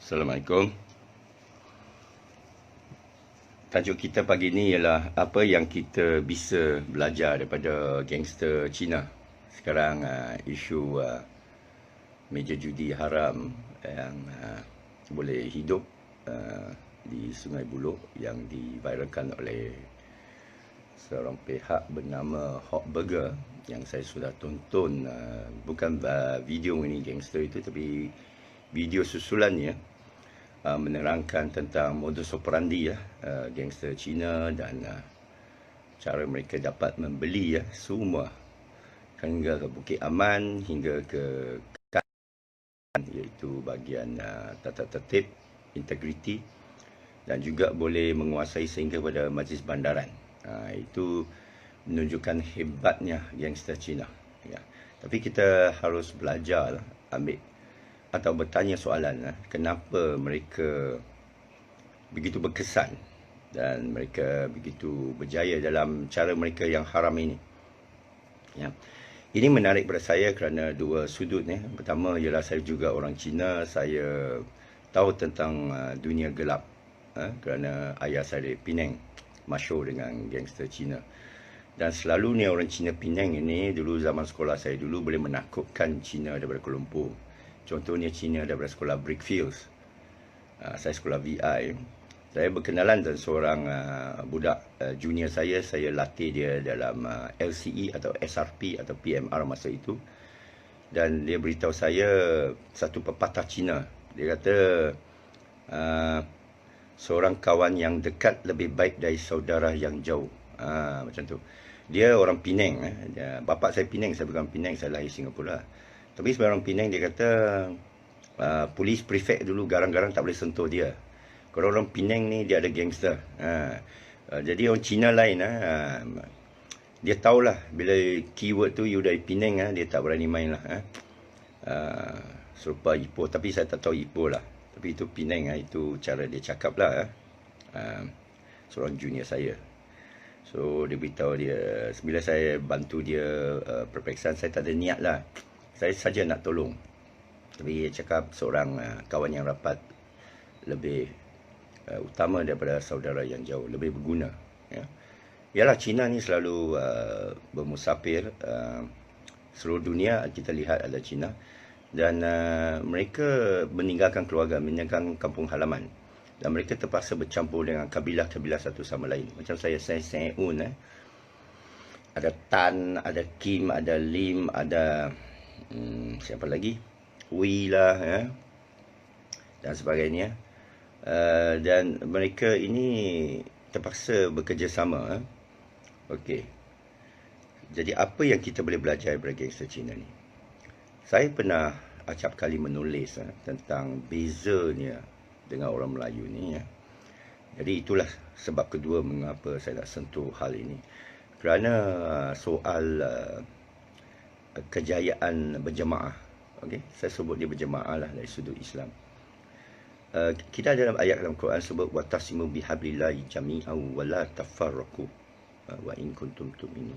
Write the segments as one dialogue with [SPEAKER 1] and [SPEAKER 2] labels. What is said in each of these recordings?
[SPEAKER 1] Assalamualaikum. Tajuk kita pagi ni ialah apa yang kita bisa belajar daripada gangster Cina. Sekarang isu meja judi haram yang boleh hidup di Sungai Buloh yang diviralkan oleh seorang pihak bernama Hot Burger yang saya sudah tonton, bukan video ini gangster itu, tapi video susulannya menerangkan tentang modus operandi gangster Cina dan cara mereka dapat membeli semua hingga ke Bukit Aman, hingga ke iaitu bahagian tata tertib, integriti, dan juga boleh menguasai sehingga pada majlis bandaran. Itu menunjukkan hebatnya gangster Cina. Tapi kita harus belajar, ambil atau bertanya soalan, kenapa mereka begitu berkesan dan mereka begitu berjaya dalam cara mereka yang haram ini. Ini menarik pada saya kerana dua sudut. Pertama ialah saya juga orang Cina, saya tahu tentang dunia gelap kerana ayah saya dari Penang, masyhur dengan gangster Cina. Dan selalunya orang Cina Penang ini, dulu zaman sekolah saya dulu, boleh menakutkan Cina daripada Kuala Lumpur. Contohnya Cina daripada sekolah Brickfields. Saya sekolah VI. Saya berkenalan dengan seorang budak junior saya latih dia dalam LCE atau SRP atau PMR masa itu. Dan dia beritahu saya satu pepatah Cina. Dia kata, seorang kawan yang dekat lebih baik dari saudara yang jauh. Macam tu. Dia orang Penang. Bapa saya Penang, saya bukan Penang, saya lahir Singapura. Tapi sebagai orang Penang, dia kata polis prefect dulu garang-garang tak boleh sentuh dia. Kalau orang Penang ni dia ada gangster. Jadi orang Cina lain, dia tahulah bila keyword tu you dari Penang, dia tak berani main lah. Serupa Ipoh, tapi saya tak tahu Ipoh lah. Tapi itu Penang, itu cara dia cakap lah. Seorang junior saya. So dia beritahu dia, bila saya bantu dia peperiksaan, saya tak ada niat lah. Saya saja nak tolong. Tapi dia cakap seorang kawan yang rapat lebih utama daripada saudara yang jauh, lebih berguna. Yalah, Cina ni selalu bermusafir. Seluruh dunia kita lihat ada Cina. Dan mereka meninggalkan keluarga, meninggalkan kampung halaman. Dan mereka terpaksa bercampur dengan kabilah-kabilah satu sama lain. Macam saya Seun. Ada Tan, ada Kim, ada Lim, ada siapa lagi? Wei lah, dan sebagainya. Dan mereka ini terpaksa bekerjasama. Okey. Jadi apa yang kita boleh belajar daripada gangster Cina ni? Saya pernah acap kali menulis tentang bezanya dengan orang Melayu ni. Jadi itulah sebab kedua mengapa saya nak sentuh hal ini. Kerana soal kejayaan berjemaah. Okey, saya sebut dia berjemaah lah dari sudut Islam. Kita dalam ayat dalam Quran sebut watasimu bihablillahi jami'an wa la tafarraqu wa in kuntum tu'minun.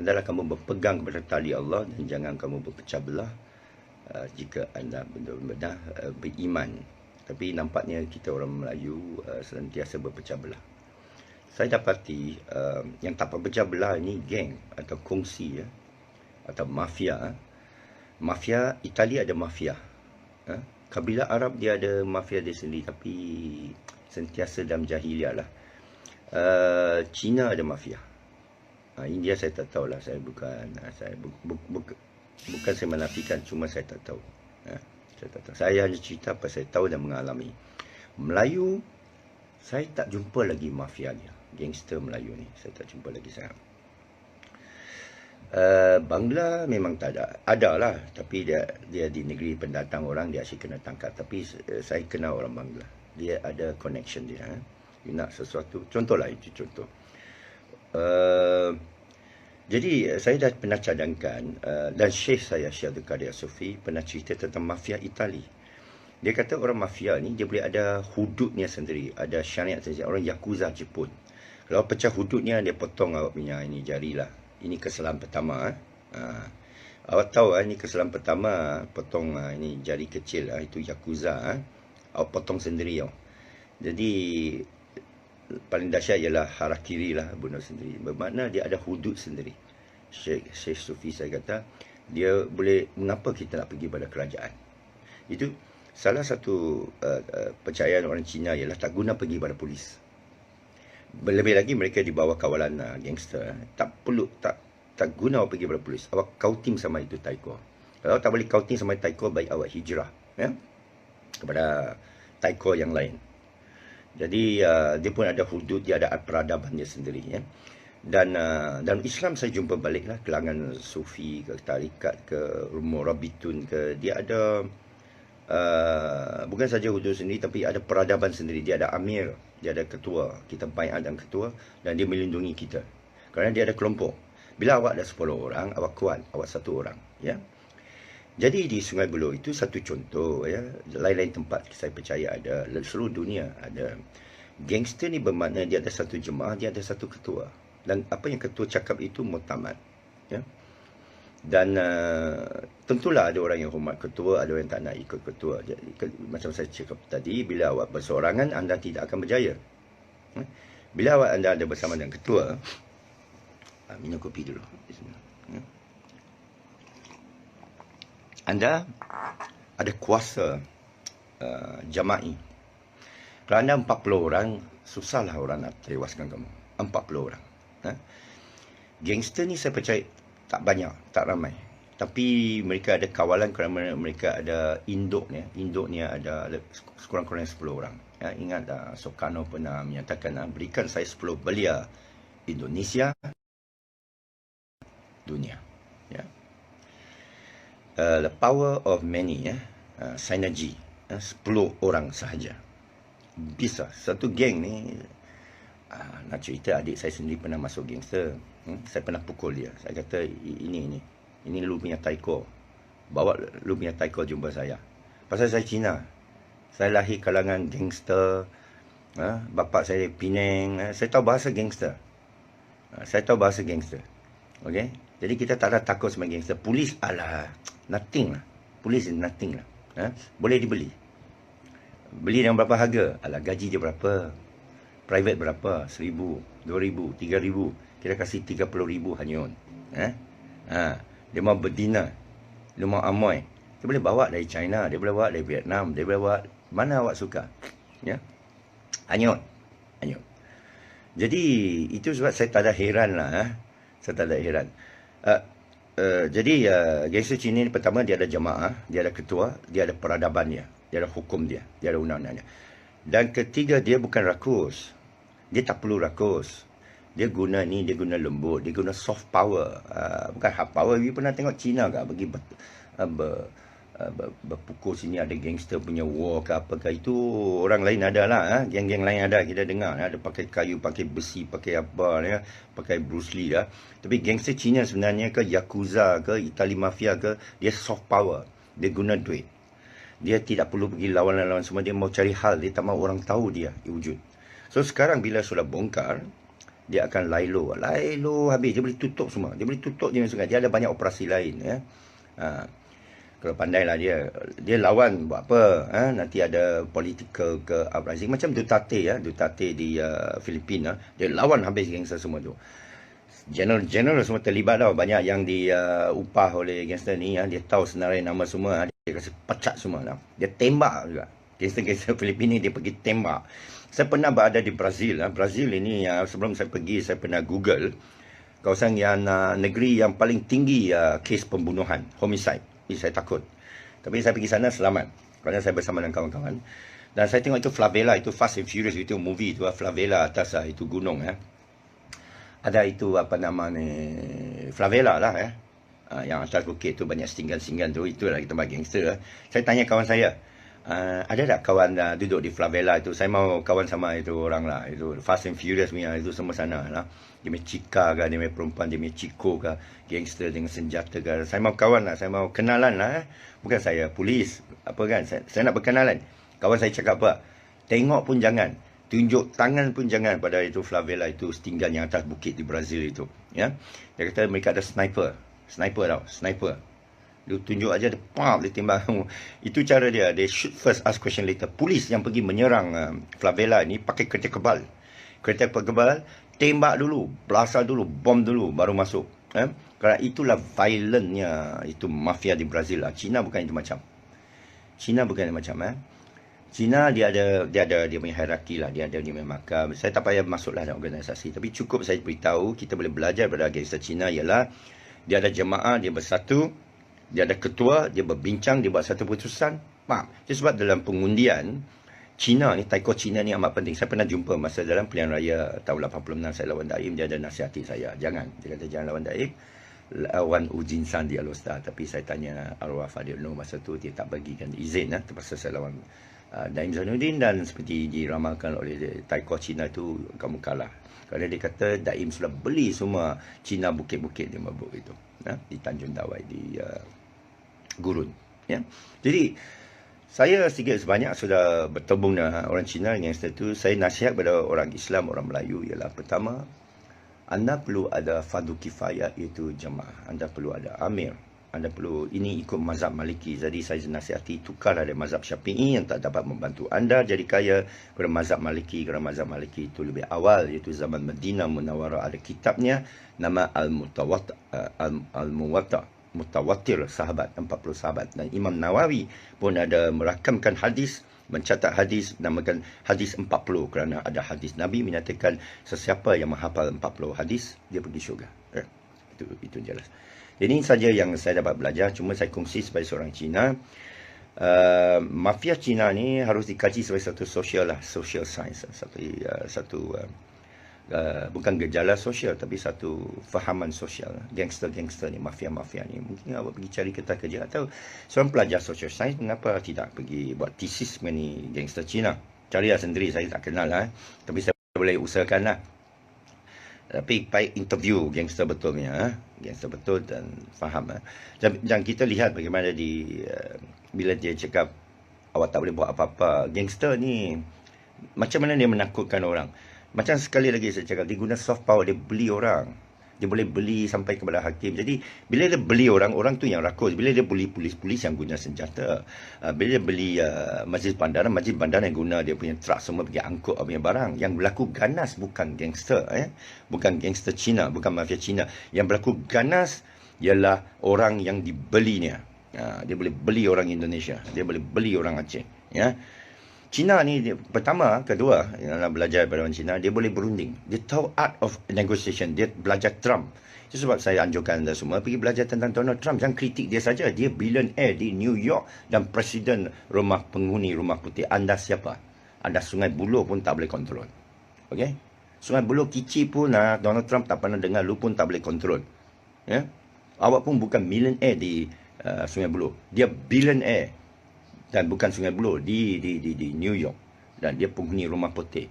[SPEAKER 1] Hendaklah kamu berpegang kepada tali Allah dan jangan kamu berpecah belah jika anda benar-benar beriman. Tapi nampaknya kita orang Melayu senantiasa berpecah belah. Saya dapati yang tak berpecah belah ini geng atau kongsi atau mafia. Mafia Italia ada mafia. Kabilah Arab dia ada mafia dia sendiri, tapi sentiasa dalam jahiliah lah. Cina ada mafia. India saya tak tahu lah. Saya bukan saya menafikan, cuma saya tak tahu. Saya tak tahu. Saya hanya cerita apa saya tahu dan mengalami. Melayu, saya tak jumpa lagi mafia dia. Gangster Melayu ni saya tak jumpa lagi sangat. Bangla memang tak ada. Ada lah, tapi dia di negeri pendatang orang, dia asyik kena tangkap. Tapi saya kenal orang Bangla. Dia ada connection dia. You nak sesuatu, contohlah itu contoh. Jadi saya dah pernah cadangkan, dan Syekh saya, Syekh Abdul Qadir Sufi, pernah cerita tentang mafia Itali. Dia kata orang mafia ni dia boleh ada hududnya sendiri, ada syariat sendiri. Orang Yakuza Jepun, kalau pecah hududnya, dia potong awak punya ini jari lah. Ini kesalahan pertama. Awak tahu ini kesalahan pertama, potong ini jari kecil, itu Yakuza. awak potong sendiri tau. Jadi paling dahsyat ialah harakiri lah, bunuh sendiri. Bermakna dia ada hudud sendiri. Syekh Sufi saya kata, dia boleh, mengapa kita nak pergi pada kerajaan? Itu salah satu percayaan orang Cina ialah tak guna pergi pada polis. Lebih lagi mereka di bawah kawalan gangster. Tak guna awak pergi pada polis. Awak kauting sama itu taiko. Kalau tak boleh kauting sama taiko, baik awak hijrah ya, kepada taiko yang lain. Jadi dia pun ada hudud, dia ada peradabannya sendiri ya. Dan dalam Islam saya jumpa baliklah kelangan sufi ke tarikat ke murabitun ke, dia ada bukan saja hudud sendiri, tapi ada peradaban sendiri. Dia ada amir, dia ada ketua, kita baiat dan ketua, dan dia melindungi kita kerana dia ada kelompok. Bila awak ada 10 orang, awak kuat, awak 1 orang ya. Jadi di Sungai Buloh itu satu contoh ya. Lain-lain tempat saya percaya ada, seluruh dunia ada. Gangster ni bermakna dia ada satu jemaah, dia ada satu ketua, dan apa yang ketua cakap itu muktamad ya. Dan tentulah ada orang yang hormat ketua, ada orang yang tak nak ikut ketua. Jadi, macam saya cakap tadi, bila awak berseorangan, anda tidak akan berjaya. Bila anda ada bersama dengan ketua, minum kopi dulu. Anda ada kuasa jama'i. Kalau anda 40 orang, susahlah orang nak tewaskan kamu. 40 orang. Gangster ni saya percaya tak banyak, tak ramai. Tapi mereka ada kawalan kerana mereka ada induknya. Induknya ada sekurang-kurangnya 10 orang. Ya, ingat Soekarno pernah menyatakan, berikan saya 10 belia Indonesia, dunia. Ya. The power of many, ya. Synergy. 10 orang sahaja. Bisa. Satu geng ni, nak cerita, adik saya sendiri pernah masuk gangster. Saya pernah pukul dia. Saya kata, ini lu punya taiko. Bawa lu punya taiko jumpa saya. Pasal saya Cina. Saya lahir kalangan gangster. Bapak saya Penang. Saya tahu bahasa gangster. Okay? Jadi kita tak ada takut sama gangster. Polis, alah, nothing lah. Polis is nothing lah. Boleh dibeli. Beli dengan berapa harga? Alah, gaji dia berapa? Private berapa? 1,000, 2,000, 3,000. Kita kasih 30,000 hanyut. Dia mau berdina, dia mau amoy. Dia boleh bawa dari China, dia boleh bawa dari Vietnam, dia boleh bawa mana awak suka. Ya, hanyut. Jadi itu sebab saya tak ada heran lah. Saya tak ada heran. Jadi gangster Cina ni, pertama dia ada jemaah, dia ada ketua, dia ada peradabannya, dia ada hukum dia ada undang-undangnya. Dan ketiga, dia bukan rakus. Dia tak perlu rakus. Dia guna ni, dia guna lembut, dia guna soft power. Bukan hard power. You pernah tengok Cina ke? Bagi berpukul sini, ada gangster punya war ke apa ke. Itu orang lain ada lah. Geng-geng lain ada, kita dengar. Ada pakai kayu, pakai besi, pakai apa. Ya, pakai Bruce Lee lah. Tapi gangster Cina sebenarnya ke Yakuza ke, Itali Mafia ke, dia soft power. Dia guna duit. Dia tidak perlu pergi lawan-lawan semua. Dia mau cari hal. Dia tak mahu orang tahu dia wujud. So sekarang bila sudah bongkar, dia akan lailo habis. Dia boleh tutup semua. Dia boleh tutup je sungai. Dia ada banyak operasi lain ya. Kalau pandailah dia lawan buat apa? Nanti ada political ke uprising macam Duterte ya. Duterte di Filipina, dia lawan habis gangster semua tu. General semua terlibat tau. Banyak yang diupah oleh gangster ni ya. Dia tahu senarai nama semua. Dia kasi pecat semua tau. Dia tembak juga. Gangster Filipina dia pergi tembak. Saya pernah berada di Brazil. Brazil ini sebelum saya pergi, saya pernah Google kawasan yang negeri yang paling tinggi kes pembunuhan, homicide. Ini saya takut. Tapi saya pergi sana selamat. Kerana saya bersama dengan kawan-kawan. Dan saya tengok itu favela, itu Fast and Furious, itu movie itu favela atas itu gunung ya. Ada itu apa nama ni, favela lah ya. Yang atas bukit tu banyak stinggan-stinggan tu, itulah kita bagi gangster. Saya tanya kawan saya, ada tak kawan duduk di favela itu? Saya mau kawan sama itu orang lah. Itu Fast and Furious punya, itu semua sana lah. Dia punya cika ke, dia punya perempuan, dia punya ciko ke, gangster dengan senjata ke. Saya mau kawan lah, saya mau kenalan lah. Bukan saya polis, apa kan. Saya nak berkenalan. Kawan saya cakap apa? Tengok pun jangan. Tunjuk tangan pun jangan pada itu favela itu, setinggan yang atas bukit di Brazil itu. Ya, dia kata mereka ada sniper tau, sniper. Dia tunjuk aja, dia pam, dia tembak. Itu cara dia. They shoot first, ask question later. Polis yang pergi menyerang favela ni pakai kereta kebal. Kereta kebal, tembak dulu, belasal dulu, bom dulu, baru masuk. Kerana itulah violentnya itu mafia di Brazil lah. China bukan itu macam. China bukan itu macam. China dia punya hierarki lah, dia punya makam. Saya tak payah masuklah dalam organisasi, tapi cukup saya beritahu kita boleh belajar daripada gangster China ialah dia ada jemaah, dia bersatu, dia ada ketua, dia berbincang, dia buat satu keputusan. Faham? Itu sebab dalam pengundian China ni, taiko China ni amat penting. Saya pernah jumpa masa dalam pilihan raya tahun 86 saya lawan Daim, dia ada nasihati saya, jangan, dia kata jangan lawan Daim, lawan Ujin San di Alostar. Tapi saya tanya arwah Fadil Nur masa tu, dia tak bagikan izin terpaksa saya lawan Daim Zainuddin, dan seperti diramalkan oleh taiko China tu, kamu kalah. Kerana dia kata Daim sudah beli semua China bukit-bukit di mabuk itu, di Tanjung Dawai, di Gurun. Jadi saya sedikit sebanyak sudah bertembung dengan orang Cina yang itu. Saya nasihat kepada orang Islam, orang Melayu ialah pertama, anda perlu ada fardu kifayah, iaitu jemaah. Anda perlu ada amir. Anda perlu, ini ikut mazhab Maliki. Jadi saya nasihati tukar dari mazhab Syafi'i yang tak dapat membantu anda jadi kaya kepada mazhab Maliki. Kerana mazhab Maliki itu lebih awal, iaitu zaman Madinah Munawwarah, ada kitabnya nama Mutawatir sahabat, 40 sahabat. Dan Imam Nawawi pun ada merakamkan hadis, mencatat hadis, namakan hadis 40, kerana ada hadis Nabi menyatakan sesiapa yang menghafal 40 hadis, dia pergi syurga. Itu jelas. Jadi ini saja yang saya dapat belajar, cuma saya kongsi sebagai seorang Cina. Mafia Cina ni harus dikaji sebagai satu social science, bukan gejala sosial, tapi satu fahaman sosial. Gangster ni, mafia ni, mungkin awak pergi cari kerja atau seorang pelajar social science, mengapa tidak pergi buat tesis mengenai gangster Cina. Carilah sendiri, saya tak kenal tapi saya boleh usahakan lah. Tapi baik interview gangster betulnya, gangster betul dan faham. Dan kita lihat bagaimana bila dia cakap awak tak boleh buat apa-apa, gangster ni macam mana dia menakutkan orang. Macam sekali lagi saya cakap, dia guna soft power, dia beli orang. Dia boleh beli sampai kepada hakim. Jadi, bila dia beli orang, orang tu yang rakus. Bila dia beli polis yang guna senjata. Bila dia beli majlis bandaran yang guna dia punya truck semua pergi angkut punya barang. Yang berlaku ganas bukan gangster. Bukan gangster Cina, bukan mafia Cina. Yang berlaku ganas ialah orang yang dibelinya. Dia boleh beli orang Indonesia. Dia boleh beli orang Aceh. Cina ni kedua yang nak belajar daripada orang Cina, dia boleh berunding. Dia tahu art of negotiation. Dia belajar Trump. Itu sebab saya anjurkan anda semua pergi belajar tentang Donald Trump. Jangan kritik dia saja. Dia billionaire di New York dan presiden penghuni rumah putih. Anda siapa? Anda Sungai Buloh pun tak boleh kontrol. Okey? Sungai Buloh kecil pun Donald Trump tak pernah dengar, lu pun tak boleh kontrol. Awak pun bukan millionaire di Sungai Buloh. Dia billionaire. Dan bukan Sungai Buloh, di New York. Dan dia penghuni rumah putih.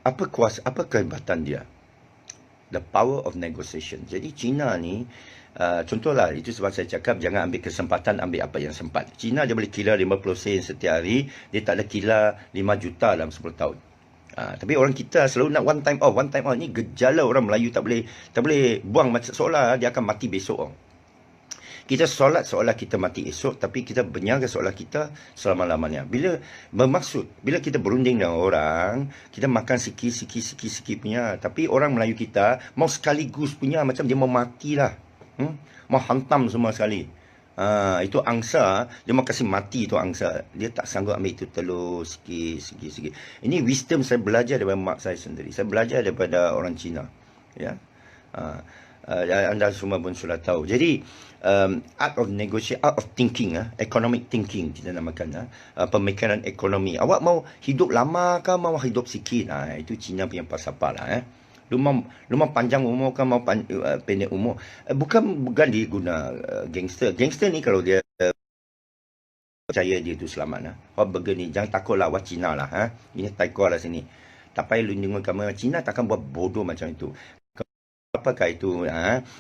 [SPEAKER 1] Apa kehebatan dia? The power of negotiation. Jadi Cina ni, contohlah, itu sebab saya cakap jangan ambil kesempatan, ambil apa yang sempat. Cina dia boleh kila 50 sen setiap hari, dia tak ada kila 5 juta dalam 10 tahun. Tapi orang kita selalu nak one time off. Ni gejala orang Melayu tak boleh buang seolah dia akan mati besok. Kita solat seolah kita mati esok, tapi kita berniaga seolah kita selama-lamanya. Bila kita berunding dengan orang, kita makan sikit punya. Tapi orang Melayu kita mau sekaligus punya, macam dia mau mati lah. Mau hantam semua sekali. Itu angsa, dia mau kasih mati itu angsa. Dia tak sanggup ambil itu telur sikit. Ini wisdom saya belajar daripada mak saya sendiri. Saya belajar daripada orang Cina. Anda semua pun sudah tahu. Jadi art of negotiation, art of thinking, economic thinking kita namakan, pemikiran ekonomi. Awak mau hidup lama ke mau hidup sikit? Itu Cina punya falsafah lah. Lu mau panjang umur ke mau pendek umur? Bukan diguna gangster. Gangster ni kalau dia percaya dia tu selamat. Awak begini, jangan takutlah awak Cina lah. Ini taiko lah sini. Tak payah lu dengar kamera. Cina takkan buat bodoh macam itu. Apakah itu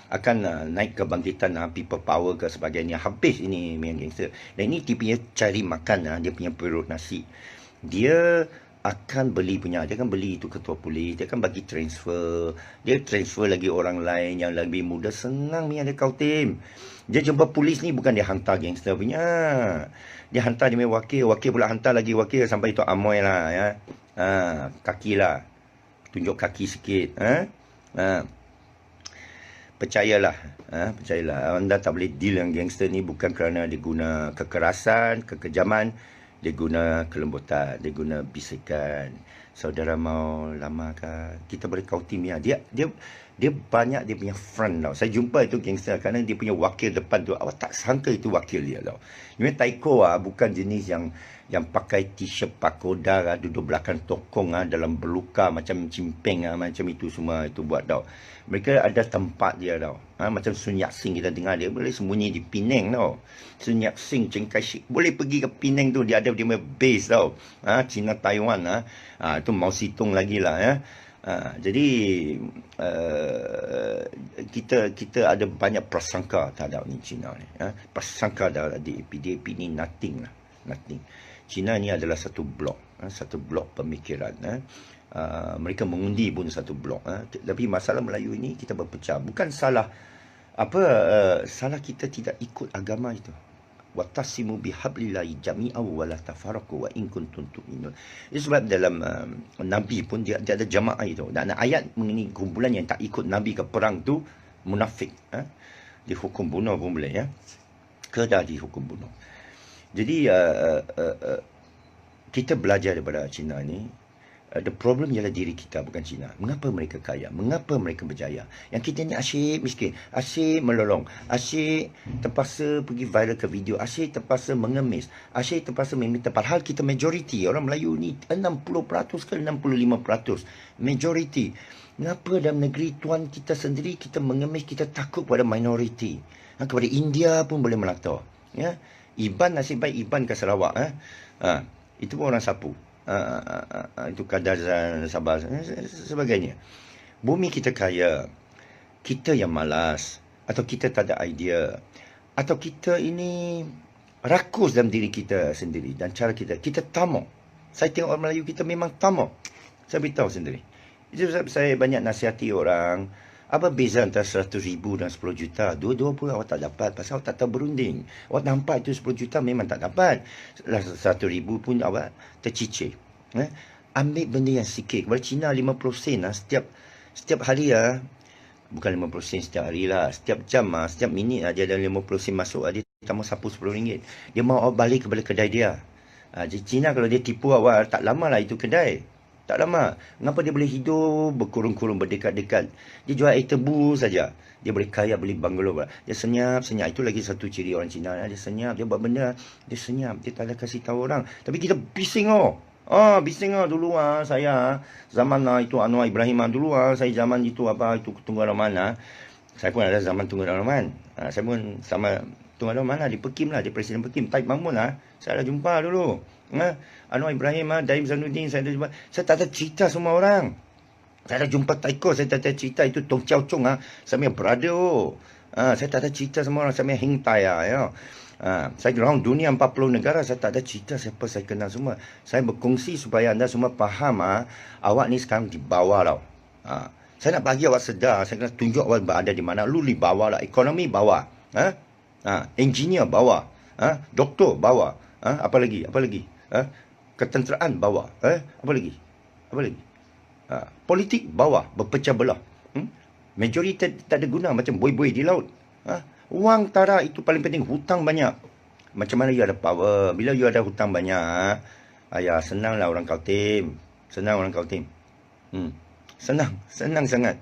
[SPEAKER 1] akan naik kebangkitan people power ke sebagainya. Habis ini main gangster. Dan ini dia punya cari makan, dia punya perut nasi. Dia akan beli punya. Dia akan beli itu ketua polis. Dia akan bagi transfer. Dia transfer lagi orang lain yang lebih muda. Senang ni ada kau tim. Dia jumpa polis ni bukan dia hantar gangster punya. Dia hantar dia punya wakil. Wakil pula hantar lagi wakil sampai itu Amoy lah ya. Kaki lah. Tunjuk kaki sikit. Percayalah. Percayalah. Anda tak boleh deal dengan gangster ni bukan kerana dia guna kekerasan, kekejaman. Dia guna kelembutan, dia guna bisikan. Saudara mau lamakan, kita boleh kau tim ya. Dia banyak dia punya friend tau. Saya jumpa itu gangster kerana dia punya wakil depan tu. Awak tak sangka itu wakil dia tau. Dia taiko bukan jenis yang pakai t-shirt pakoda duduk belakang tokong dalam beluka macam cimpeng macam itu semua itu buat tau. Mereka ada tempat dia tau. Macam Sun Yat-sen kita dengar dia boleh sembunyi di Penang tau. Sun Yat-sen, Chiang Kai-shek boleh pergi ke Penang tu, dia ada dia punya base tau. China Taiwan itu Mao Zedong lagi lah ya. Jadi kita ada banyak prasangka terhadap ni China ni. Prasangka terhadap DAP ni nothing lah. Nothing. China ni adalah satu blok pemikiran. Mereka mengundi pun satu blok. Tapi masalah Melayu ini kita berpecah. Bukan salah salah kita tidak ikut agama itu. Wattasimu bihablillahi jami'an wa la tafarraqu wa in kuntum tu'minun. Itu sebab dalam Nabi pun dia ada jamaah itu. Dan ayat mengenai kumpulan yang tak ikut Nabi ke perang tu munafik. Dihukum bunuh pun boleh ya. Kedah dihukum bunuh. Jadi kita belajar daripada Cina ni. The problem ialah diri kita, bukan Cina. Mengapa mereka kaya? Mengapa mereka berjaya? Yang kita ni asyik miskin. Asyik melolong. Asyik terpaksa pergi viral ke video. Asyik terpaksa mengemis. Asyik terpaksa meminta. Padahal kita majoriti. Orang Melayu ni 60% ke 65%. Majoriti. Mengapa dalam negeri tuan kita sendiri kita mengemis, kita takut pada minoriti? Kepada India pun boleh melata. Ya? Iban, nasib baik Iban ke Sarawak. Itu pun orang sapu. Itu kadar Sabah sebagainya. Bumi kita kaya, kita yang malas, atau kita tak ada idea, atau kita ini rakus dalam diri kita sendiri dan cara kita tamak. Saya tengok orang Melayu kita memang tamak. Saya beritahu sendiri. Itu sebab saya banyak nasihati orang. Apa beza antara 100,000 dan 10 juta? Dua-dua pun awak tak dapat. Pasal awak tak tahu berunding. Awak nampak itu 10 juta memang tak dapat. 100,000 pun awak tercicir. Ambil benda yang sikit. Kepada Cina 50 sen setiap hari bukan 50 sen setiap hari lah. Setiap jam setiap minit dia ada 50 sen masuk. Dia tambah sapu RM10. Dia mahu awak balik kepada kedai dia. Jadi Cina kalau dia tipu awak, tak lama lah itu kedai. Tak lama. Mengapa dia boleh hidup berkurung-kurung, berdekat-dekat? Dia jual air tebu saja. Dia boleh kaya, beli banglo. Dia senyap. Itu lagi satu ciri orang Cina. Dia senyap. Dia buat benda. Dia senyap. Dia tak ada kasih tahu orang. Tapi kita bising bising dulu saya zaman itu Anwar Ibrahim dulu saya zaman itu itu Tunggal Rahman saya pun ada zaman Tunggal Rahman. Saya pun sama Tunggal Rahman di Pekim lah, di Presiden Pekim. Taib Mahmud saya dah jumpa dulu. Anwar Ibrahim, Daim Zainuddin, saya dah jumpa. Saya tak ada cerita semua orang. Saya dah jumpa Taiko, saya tak ada cerita itu Tong Chow Chong saya punya brother. Saya tak ada cerita semua orang, saya punya Heng Tai saya round dunia 40 negara, saya tak ada cerita siapa saya kenal semua. Saya berkongsi supaya anda semua faham awak ni sekarang di bawah tau. Saya nak bagi awak sedar, saya nak tunjuk awak berada di mana. Lu di bawah lah, ekonomi bawah. Engineer bawah. Doktor bawah. Apa lagi? Ketenteraan bawah. Apa lagi? Politik bawah, berpecah belah. Majoriti tak ada guna macam buih-buih di laut. Wang tara itu paling penting. Hutang banyak. Macam mana you ada power? Bila you ada hutang banyak, senanglah orang Kaltim. Senang. Senang sangat.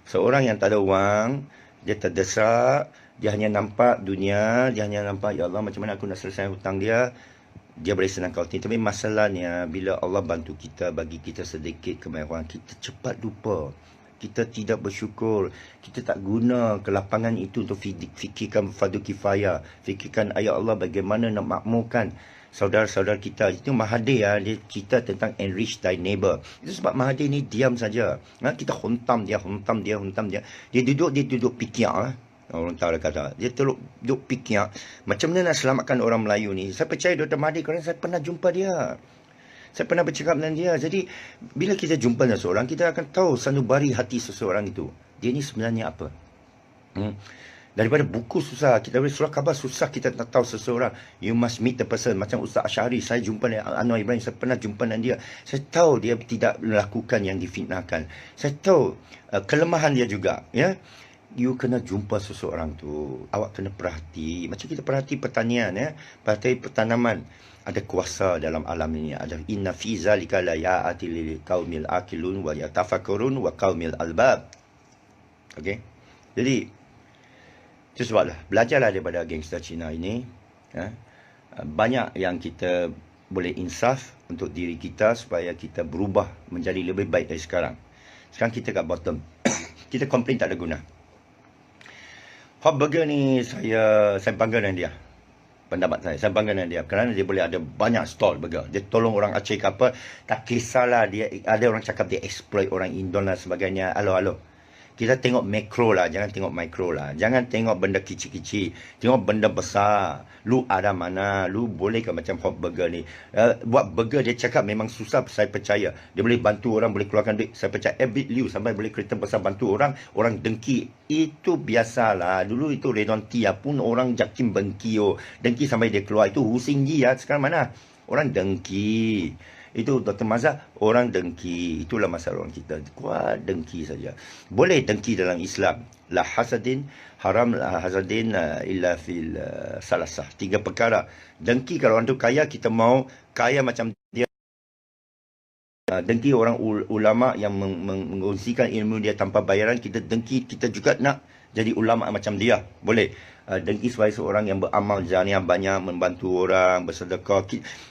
[SPEAKER 1] Seorang yang tak ada wang, dia terdesak, dia hanya nampak dunia, dia hanya nampak, ya Allah, macam mana aku nak selesai hutang dia. Dia boleh senang Kaltim. Tapi masalahnya, bila Allah bantu kita, bagi kita sedikit kemewahan, kita cepat lupa. Kita tidak bersyukur. Kita tak guna kelapangan itu untuk fikirkan fardu kifayah. Fikirkan ayat Allah bagaimana nak makmurkan saudara-saudara kita. Itu Mahathir dia cerita tentang enrich thy neighbor. Itu sebab Mahathir ni diam saja. Kita hontam dia. Dia duduk fikir. Orang tahu kata. Dia duduk fikir. Macam mana nak selamatkan orang Melayu ni. Saya percaya Dr. Mahathir kerana saya pernah jumpa dia. Saya pernah bercakap dengan dia. Jadi, bila kita jumpa dengan seseorang, kita akan tahu sanubari hati seseorang itu. Dia ni sebenarnya apa? Daripada buku susah, kita boleh surah khabar susah kita nak tahu seseorang. You must meet the person. Macam Ustaz Asyari, saya jumpa dengan Anwar Ibrahim, saya pernah jumpa dengan dia. Saya tahu dia tidak melakukan yang difitnahkan. Saya tahu kelemahan dia juga. Ya, you kena jumpa seseorang tu, awak kena perhati. Macam kita perhati pertanian, ya, perhati pertanaman. Ada kuasa dalam alam ini. Ada inna fi zalika la ya'ati lil qaumil aqilun wa yatafakkarun wa qaumil albab. Okey. Jadi itu sebablah belajarlah daripada gangster Cina ini, ya. Banyak yang kita boleh insaf untuk diri kita supaya kita berubah menjadi lebih baik dari sekarang. Sekarang kita kat bottom. Kita komplain tak ada guna. Hot Burger ni saya bangga dengan dia. Pendapat saya bangga dengan dia kerana dia boleh ada banyak stall burger. Dia tolong orang Aceh ke apa, tak kisahlah. Dia ada orang cakap dia exploit orang Indon dan sebagainya. Alo. Kita tengok makro lah, jangan tengok mikro lah. Jangan tengok benda kecil-kecil, tengok benda besar. Lu ada mana, lu boleh ke macam Hot Burger ni. Buat burger dia cakap memang susah, saya percaya. Dia boleh bantu orang, boleh keluarkan duit, saya percaya. Ebit Liu sampai boleh kereta besar bantu orang, orang dengki. Itu biasalah. Dulu itu Redon Tia pun orang jakim dengki. Dengki sampai dia keluar. Itu Hussein Ji ya, sekarang mana? Orang dengki. Itu Dr. Mazhar, orang dengki. Itulah masalah orang kita. Kuat dengki saja. Boleh dengki dalam Islam. La hasadin, haram la hasadin illa fil salasah. 3 perkara. Dengki kalau orang tu kaya, kita mau kaya macam dia. Dengki orang ulama yang mengungsikan ilmu dia tanpa bayaran. Kita dengki, kita juga nak jadi ulama macam dia. Boleh. Dengki sebagai seorang yang beramal jariah banyak, membantu orang, bersedekah.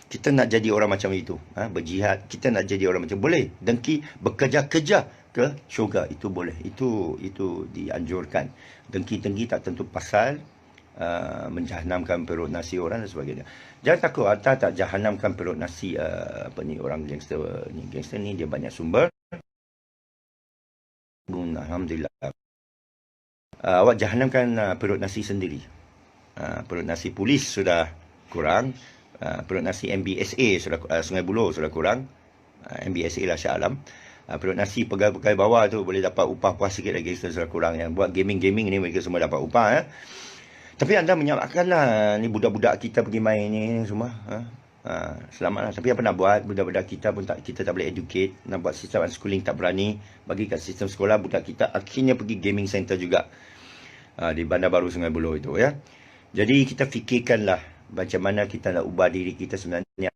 [SPEAKER 1] Kita nak jadi orang macam itu. Berjihad, kita nak jadi orang macam. Boleh. Dengki bekerja-kerja ke syurga. Itu boleh. Itu dianjurkan. Dengki-dengki tak tentu pasal menjahanamkan perut nasi orang dan sebagainya. Jangan takut tak jahanamkan perut nasi orang gangster ni. Gangster ni dia banyak sumber. Alhamdulillah. Awak jahanamkan perut nasi sendiri. Perut nasi polis sudah kurang. Perut nasi MBSA sudah Sungai Buloh sudah kurang. MBSA lah Shah Alam. Perut nasi pegawai bawah tu boleh dapat upah puas sikit lagi, sudah kurang. Yang buat gaming ni mereka semua dapat upah. Tapi anda menyalahkanlah ni budak-budak kita pergi main ni semua. Selamatlah. Tapi apa nak buat, budak-budak kita pun kita tak boleh educate. Nak buat sistem unschooling tak berani. Bagi kat sistem sekolah, budak kita akhirnya pergi gaming center juga. Di Bandar Baru Sungai Buloh itu, ya. Jadi kita fikirkanlah macam mana kita nak ubah diri kita sebenarnya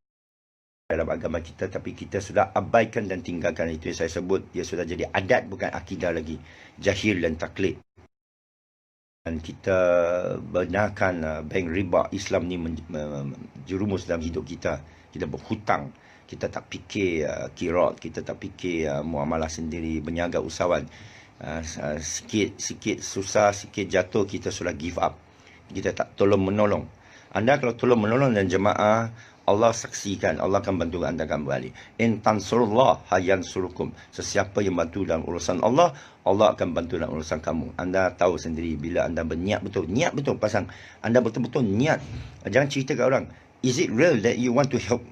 [SPEAKER 1] dalam agama kita, tapi kita sudah abaikan dan tinggalkan. Itu yang saya sebut, dia sudah jadi adat bukan akidah lagi. Jahil dan taklid. Dan kita benarkan bank riba Islam ni jerumus dalam hidup kita. Kita berhutang, kita tak fikir kirat, kita tak fikir muamalah sendiri, berniaga usahawan. Sikit susah, sikit jatuh, kita sudah give up. Kita tak tolong menolong. Anda kalau tolong menolong dan jemaah, Allah saksikan, Allah akan bantu anda kembali. In tansurullah hayansurukum. Sesiapa yang bantu dalam urusan Allah, Allah akan bantu dalam urusan kamu. Anda tahu sendiri bila anda berniat betul. Niat betul, pasang. Anda betul-betul niat. Jangan cerita ke orang. Is it real that you want to help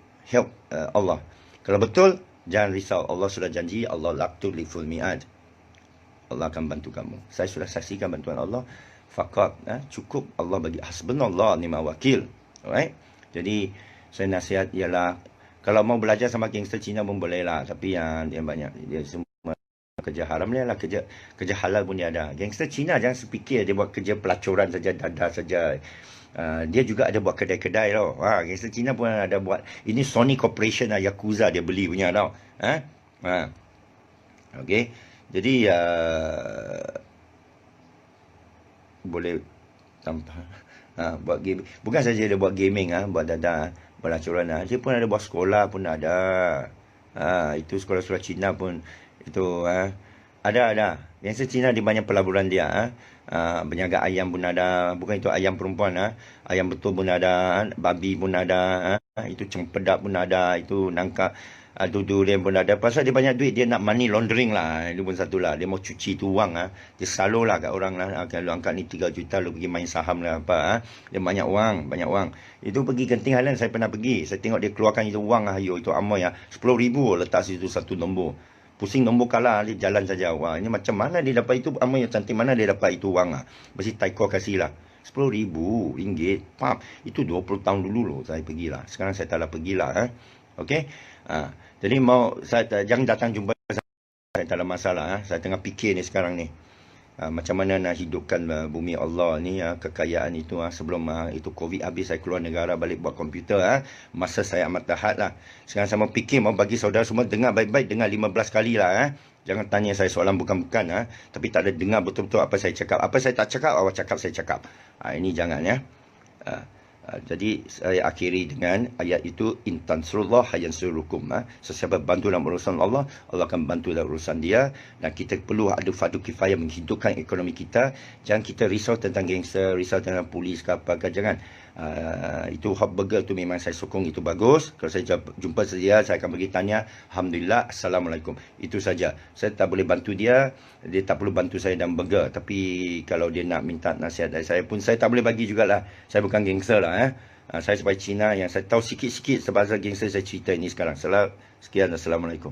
[SPEAKER 1] Allah? Kalau betul, jangan risau. Allah sudah janji, Allah laqtul liful mi'ad. Allah akan bantu kamu. Saya sudah saksikan bantuan Allah. Fakat cukup Allah bagi hasbunallah ni'mal wakil. Alright? Jadi saya nasihat ialah kalau mau belajar sama gangster Cina pun boleh lah. Tapi yang dia banyak, dia semua kerja haram ni lah. Kerja halal pun dia ada. Gangster Cina jangan sepikir dia buat kerja pelacuran saja, dadah saja. Dia juga ada buat kedai-kedai tau. Gangster Cina pun ada buat. Ini Sony Corporation lah, Yakuza dia beli punya tau. Okay. Jadi boleh tanpa buat game. Bukan saja dia buat gaming, buat dadah, pelacuran. Dia pun ada buat sekolah pun ada. Itu sekolah-sekolah Cina pun itu ada. Yang Cina di banyak pelaburan dia. Berniaga ayam pun ada. Bukan itu ayam perempuan. Ayam betul pun ada. Babi pun ada. Itu cempedak pun ada. Itu nangka Dulu dia pun ada. Pasal dia banyak duit, dia nak money laundering lah. Itu pun satu lah. Dia mau cuci tu wang lah. Dia selalu lah kat orang lah. Kalau angkat ni 3 juta, lu pergi main saham lah apa. Dia banyak wang, banyak wang. Itu pergi Genting Highland, saya pernah pergi. Saya tengok dia keluarkan itu wang lah. Itu amoy lah. 10,000 letak situ satu nombor. Pusing nombor kalah, dia jalan saja. Wah, ini macam mana dia dapat itu, amoy yang cantik mana dia dapat itu wang lah. Mesti Taiko kasih lah. 10,000 ringgit. Pap, itu 20 tahun dulu loh saya pergilah. Sekarang saya tak lah pergilah. Okey. Jadi jangan datang jumpa saya, tak ada masalah. Saya tengah fikir ni sekarang ni. Macam mana nak hidupkan bumi Allah ni, kekayaan itu. Sebelum itu Covid habis, saya keluar negara balik buat komputer. Masa saya amat tahat lah. Sekarang saya mau fikir, mau bagi saudara semua dengar baik-baik, dengar 15 kali lah. Jangan tanya saya soalan bukan-bukan. Tapi tak ada dengar betul-betul apa saya cakap. Apa saya tak cakap, awak cakap, saya cakap. Ini jangan ya. Jadi saya akhiri dengan ayat itu, in tansurullah yansurukum. Sesiapa bantu dalam urusan Allah, Allah akan bantu dalam urusan dia. Dan kita perlu ada fardu kifayah menghidupkan ekonomi kita. Jangan kita risau tentang gangster, risau tentang polis ke apa ke, jangan. Itu hot burger tu memang saya sokong, itu bagus. Kalau saya jumpa dia, saya akan bagi tanya, alhamdulillah, assalamualaikum. Itu saja. Saya tak boleh bantu dia, dia tak perlu bantu saya dalam burger. Tapi kalau dia nak minta nasihat dari saya pun, saya tak boleh bagi jugalah. Saya bukan gangster lah. Saya sebagai Cina yang saya tahu sikit-sikit sebab gangster, saya cerita ini sekarang. Sekian, assalamualaikum.